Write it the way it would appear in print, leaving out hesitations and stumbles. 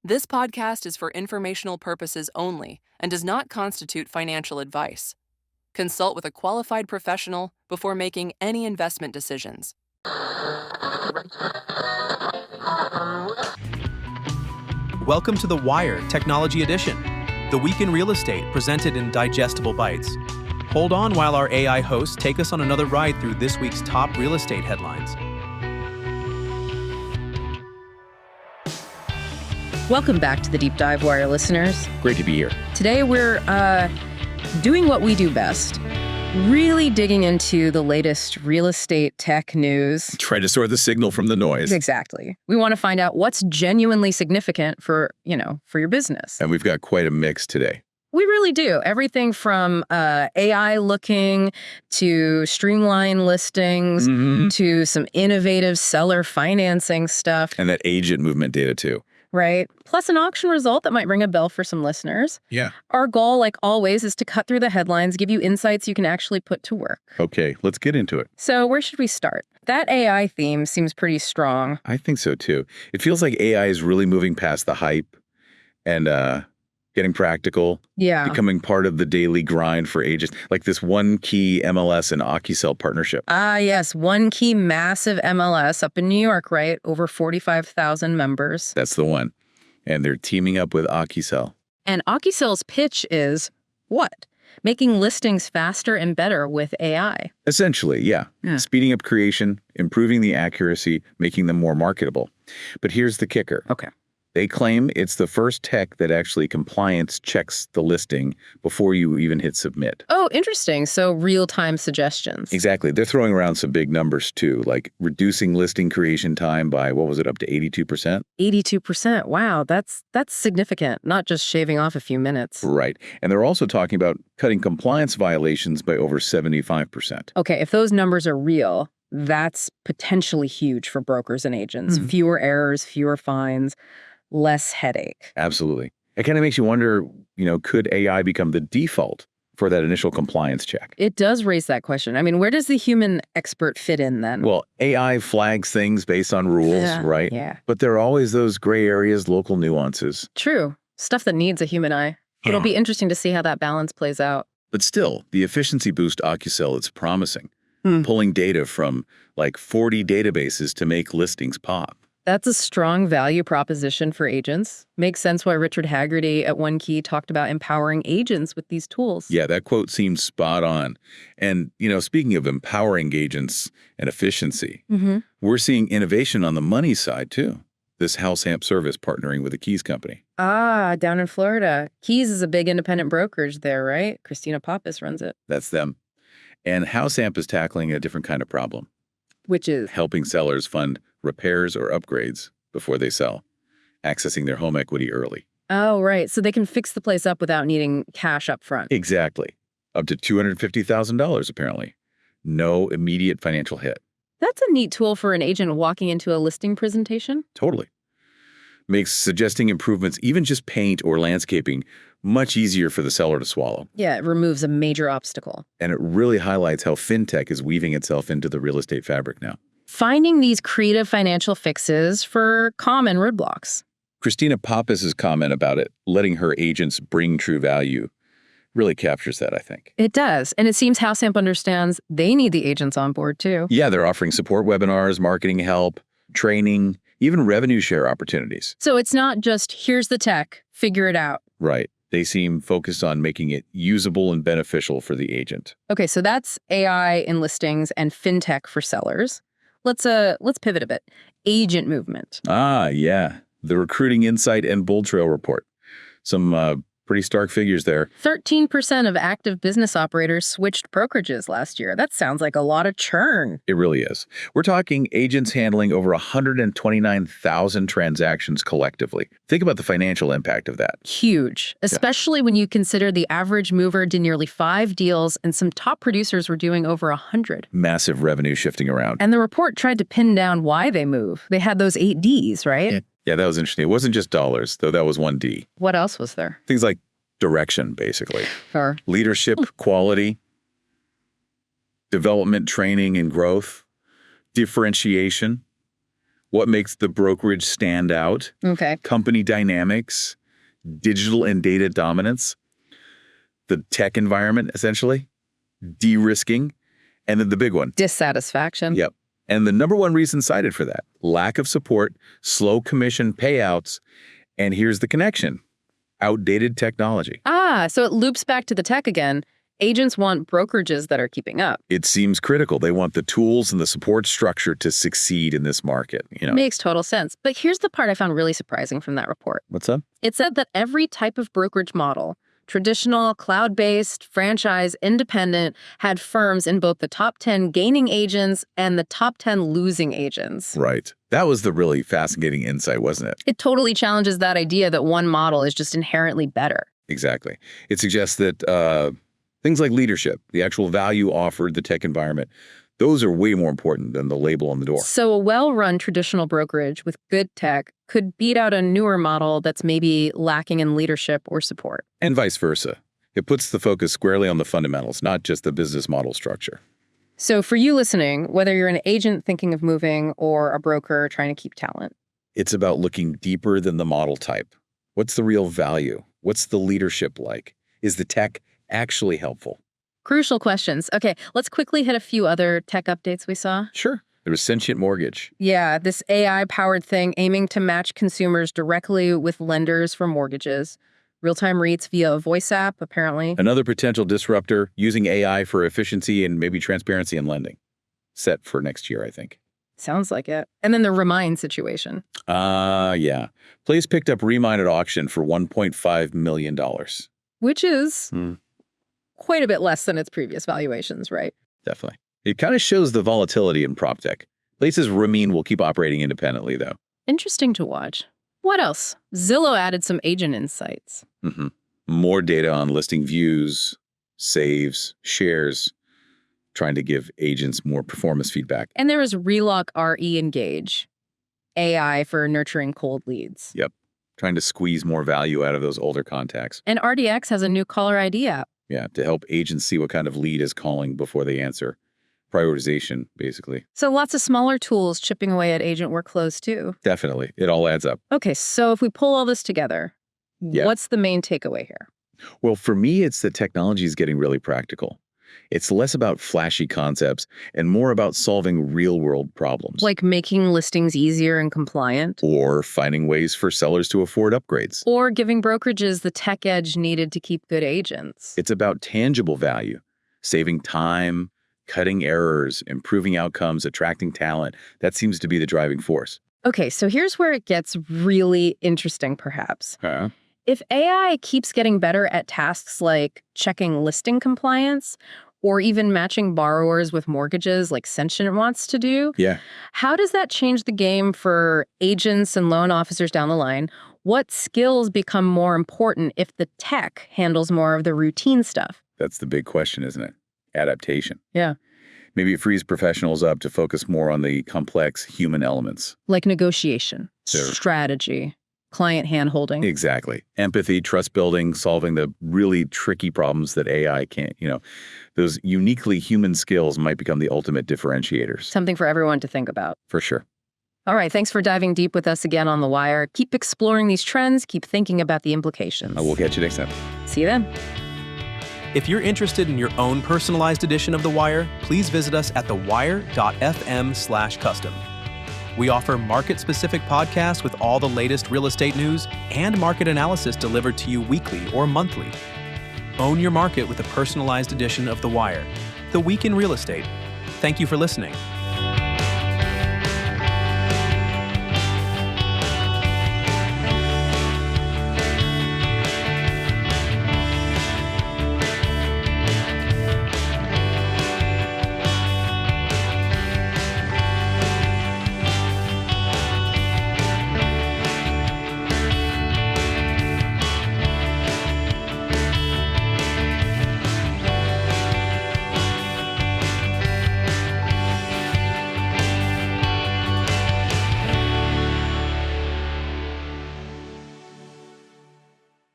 This podcast is for informational purposes only and does not constitute financial advice. Consult with a qualified professional before making any investment decisions. Welcome to The Wire Technology Edition, the week in real estate presented in digestible bites. Hold on while our AI hosts take us on another ride through this week's top real estate headlines. Welcome back to the Deep Dive Wire, listeners. Great to be here. Today we're doing what we do best, really digging into the latest real estate tech news. Try to sort the signal from the noise. Exactly. We want to find out what's genuinely significant for your business. And we've got quite a mix today. We really do. Everything from AI looking to streamline listings to some innovative seller financing stuff. And that agent movement data too. Right. Plus an auction result that might ring a bell for some listeners. Yeah. Our goal, like always, is to cut through the headlines, give you insights you can actually put to work. Okay, let's get into it. So where should we start? That AI theme seems pretty strong. I think so too. It feels like AI is really moving past the hype and getting practical. Yeah. Becoming part of the daily grind for agents. Like this One Key MLS and OccuSell partnership. Ah, yes. One Key massive MLS up in New York, right? Over 45,000 members. That's the one. And they're teaming up with OccuSell. And OccuSell's pitch is what? Making listings faster and better with AI. Essentially, yeah. Speeding up creation, improving the accuracy, making them more marketable. But here's the kicker. Okay. They claim it's the first tech that actually compliance checks the listing before you even hit submit. Oh, interesting. So real-time suggestions. Exactly. They're throwing around some big numbers too, like reducing listing creation time by, what was it, up to 82%? 82%. Wow, that's significant, not just shaving off a few minutes. Right. And they're also talking about cutting compliance violations by over 75%. Okay, if those numbers are real, that's potentially huge for brokers and agents. Fewer errors, fewer fines, less headache. Absolutely. It kind of makes you wonder, could AI become the default for that initial compliance check? It does raise that question. I mean, where does the human expert fit in then? Well, AI flags things based on rules, right? Yeah. But there are always those gray areas, local nuances. True. Stuff that needs a human eye. It'll be interesting to see how that balance plays out. But still, the efficiency boost OccuSell is promising. Pulling data from like 40 databases to make listings pop. That's a strong value proposition for agents. Makes sense why Richard Haggerty at One Key talked about empowering agents with these tools. Yeah, that quote seems spot on. And, speaking of empowering agents and efficiency, we're seeing innovation on the money side too. This House Amp service partnering with the Keys company. Ah, down in Florida. Keys is a big independent brokerage there, right? Christina Pappas runs it. That's them. And House Amp is tackling a different kind of problem. Which is? Helping sellers fund repairs or upgrades before they sell, accessing their home equity early. Oh, right. So they can fix the place up without needing cash up front. Exactly. Up to $250,000, apparently. No immediate financial hit. That's a neat tool for an agent walking into a listing presentation. Totally. Makes suggesting improvements, even just paint or landscaping, much easier for the seller to swallow. Yeah, it removes a major obstacle. And it really highlights how fintech is weaving itself into the real estate fabric now. Finding these creative financial fixes for common roadblocks. Christina Pappas's comment about it, letting her agents bring true value, really captures that, I think. It does. And it seems House Amp understands they need the agents on board, too. Yeah, they're offering support webinars, marketing help, training, even revenue share opportunities. So it's not just, here's the tech, figure it out. Right. They seem focused on making it usable and beneficial for the agent. Okay, so that's AI in listings and fintech for sellers. Let's pivot a bit. Agent movement. Ah, yeah. The Recruiting Insight and Bull Trail report. Some pretty stark figures there. 13% of active business operators switched brokerages last year. That sounds like a lot of churn. It really is. We're talking agents handling over 129,000 transactions collectively. Think about the financial impact of that. Huge, especially when you consider the average mover did nearly 5 deals and some top producers were doing over 100. Massive revenue shifting around. And the report tried to pin down why they move. They had those 8 Ds, right? Yeah, that was interesting. It wasn't just dollars, though that was one D. What else was there? Things like direction, basically. Sure. Leadership, quality, development, training, and growth, differentiation, what makes the brokerage stand out, Okay. company dynamics, digital and data dominance, the tech environment, essentially, de-risking, and then the big one. Dissatisfaction. Yep. And the number one reason cited for that, lack of support, slow commission payouts, and here's the connection, outdated technology. So it loops back to the tech again. Agents want brokerages that are keeping up. It seems critical. They want the tools and the support structure to succeed in this market. Makes total sense. But here's the part I found really surprising from that report. What's up? It said that every type of brokerage model, traditional, cloud-based, franchise, independent, had firms in both the top 10 gaining agents and the top 10 losing agents. Right. That was the really fascinating insight, wasn't it? It totally challenges that idea that one model is just inherently better. Exactly. It suggests that things like leadership, the actual value offered, the tech environment, those are way more important than the label on the door. So a well-run traditional brokerage with good tech could beat out a newer model that's maybe lacking in leadership or support. And vice versa. It puts the focus squarely on the fundamentals, not just the business model structure. So for you listening, whether you're an agent thinking of moving or a broker trying to keep talent, It's about looking deeper than the model type. What's the real value? What's the leadership like? Is the tech actually helpful? crucial questions. Okay, let's quickly hit a few other tech updates we saw. Sure. There was Sentient Mortgage. Yeah, this AI-powered thing aiming to match consumers directly with lenders for mortgages. Real-time REITs via a voice app, apparently. Another potential disruptor using AI for efficiency and maybe transparency in lending. Set for next year, I think. Sounds like it. And then the Remind situation. Yeah. Place picked up Remind at auction for $1.5 million. Which is quite a bit less than its previous valuations, right? Definitely. It kind of shows the volatility in prop tech. Places Ramin will keep operating independently, though. Interesting to watch. What else? Zillow added some agent insights. More data on listing views, saves, shares, trying to give agents more performance feedback. And there is Relock RE Engage, AI for nurturing cold leads. Yep. Trying to squeeze more value out of those older contacts. And RDX has a new caller ID app. Yeah, to help agents see what kind of lead is calling before they answer. Prioritization, basically. So lots of smaller tools chipping away at agent workflows too. Definitely. It all adds up. Okay, so if we pull all this together, Yeah. what's the main takeaway here? Well, for me, it's that technology is getting really practical. It's less about flashy concepts and more about solving real-world problems. Like making listings easier and compliant? Or finding ways for sellers to afford upgrades. Or giving brokerages the tech edge needed to keep good agents? It's about tangible value, saving time, cutting errors, improving outcomes, attracting talent. That seems to be the driving force. Okay, so here's where it gets really interesting, perhaps. If AI keeps getting better at tasks like checking listing compliance or even matching borrowers with mortgages like Sentient wants to do, Yeah. how does that change the game for agents and loan officers down the line? What skills become more important if the tech handles more of the routine stuff? That's the big question, isn't it? Adaptation. Yeah. Maybe it frees professionals up to focus more on the complex human elements. Like negotiation, Sure. strategy, client handholding. Exactly. Empathy, trust building, solving the really tricky problems that AI can't, those uniquely human skills might become the ultimate differentiators. Something for everyone to think about. For sure. All right, thanks for diving deep with us again on The Wire. Keep exploring these trends, keep thinking about the implications. I will catch you next time. See you then. If you're interested in your own personalized edition of The Wire, please visit us at thewire.fm/custom. We offer market-specific podcasts with all the latest real estate news and market analysis delivered to you weekly or monthly. Own your market with a personalized edition of The Wire, the week in real estate. Thank you for listening.